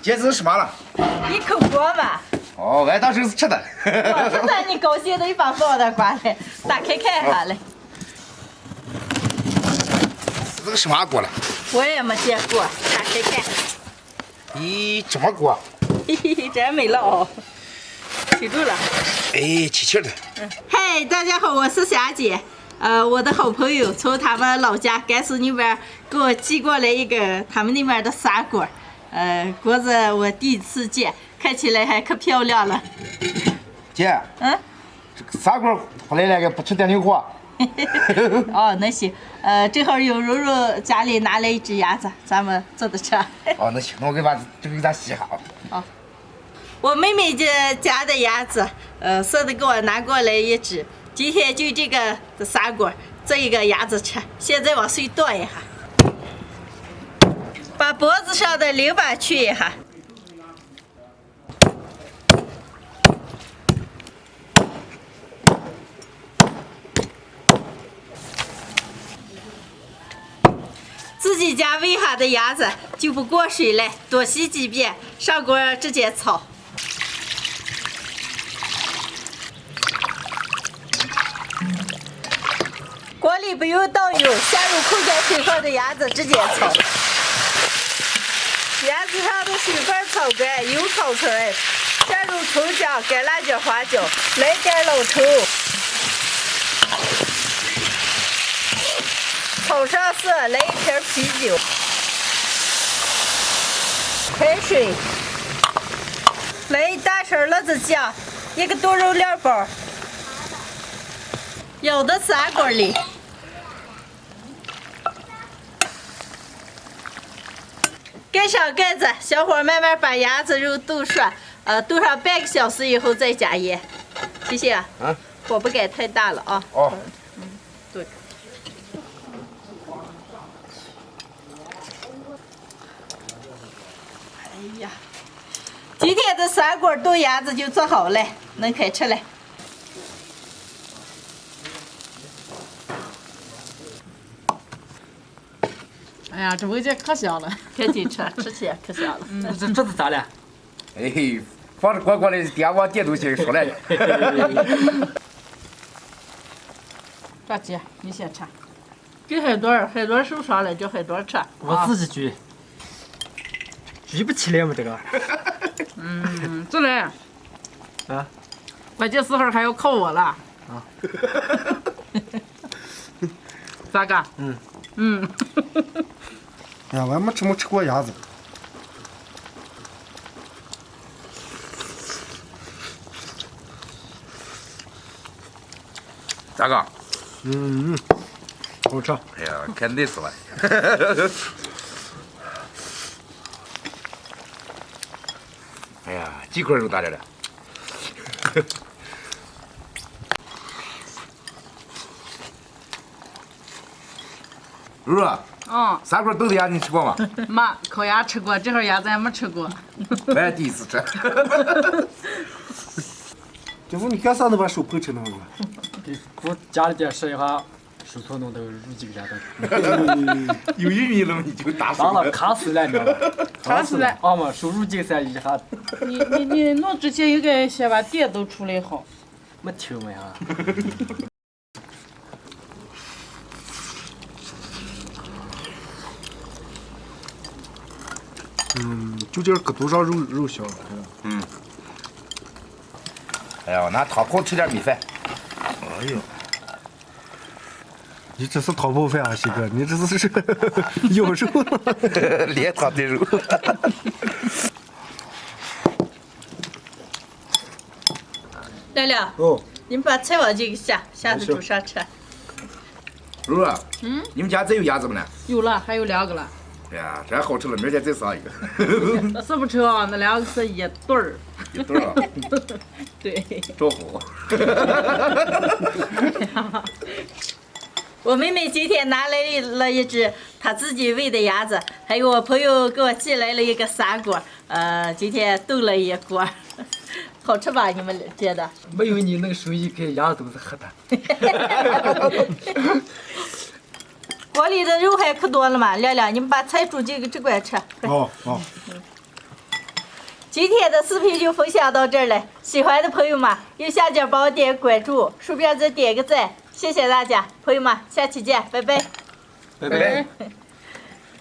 姐这是什么了？一口锅嘛。哦，俺当时是吃的。我是在你高兴的一把包的瓜嘞，打开看下嘞。这个什么锅了？我也没见过，打开看。咦，这么锅？嘿嘿嘿，真没了哦，记住了。哎，气气的。嗨，大家好，我是霞姐。我的好朋友从他们老家甘肃那边给我寄过来一个他们那边的砂锅。锅子我第一次见，看起来还可漂亮了。姐，这个砂锅回来那个不吃点牛火。哦，那行，正好有柔柔家里拿来一只鸭子，咱们做的吃。哦，那行，那我给把这个给咱洗一下啊。好，我妹妹家的鸭子，舍得给我拿过来一只，今天就这个砂锅做一个鸭子吃。现在往水倒一下，把脖子上的淋巴去一下。自己家喂下的鸭子就不过水了，多洗几遍，上锅直接炒。锅里不用倒油，下入控干水后的鸭子直接炒。鸭子上的水分炒干，油炒出来，下入葱姜、干辣椒、花椒，来点老抽。炒上色，来一瓶啤酒，开水，来一大勺辣子酱，一个多肉料包，舀到砂锅里，盖上盖子，小火慢慢把鸭子肉炖熟，炖上半个小时以后再加盐。谢谢啊。火不该太大了啊。哦。对。哎呀，今天的砂锅炖鸭子就做好了，能开吃了。哎呀，这味觉可香了，赶紧吃，吃起来可香了。这是咋了？哎，放着锅锅的点往点东西说来着。大姐，你先吃。给海多受伤了，叫海多吃。我自己举不起来嘛，这个。这来。啊。关键时候还要靠我了。啊。咋个？哎呀，我还没吃过鸭子。咋个？好吃。哎呀，肯定是吧。哎呀，几块肉大点的。如如，砂锅炖的鸭子你吃过吗？没，烤鸭吃过，这号鸭子还没吃过。我也第一次吃。这不你干啥能把手碰成那个？我家里点试一下，手搓弄都入几个家的。有玉米了你就打当了卡死了，你知道吗？卡死了。啊嘛，手入几个噻一下。你弄之前应该先把店都处理好。没听没啊？就这个肚上肉香。哎呀，拿汤泡吃点米饭。哎呦，你这是汤泡饭啊，西哥，你这是有肉，连汤带肉。亮亮，你们把菜往这个下子煮上吃。如如，你们家再有鸭子不呢？有了，还有2个了。哎呀，这好吃了，明天再上一个。是不吃啊？那2个是一对儿。一对儿。对。招呼。我妹妹今天拿来了一只她自己喂的鸭子，还有我朋友给我寄来了一个砂锅，今天炖了一锅，好吃吧？你们觉得？没有你那个手艺，给鸭子都是黑的。锅里的肉还可多了嘛，亮亮，你们把菜煮这块吃。哦。今天的视频就分享到这儿了，喜欢的朋友们右下角帮我点关注，顺便再点个赞，谢谢大家，朋友们，下期见，拜拜。拜拜拜。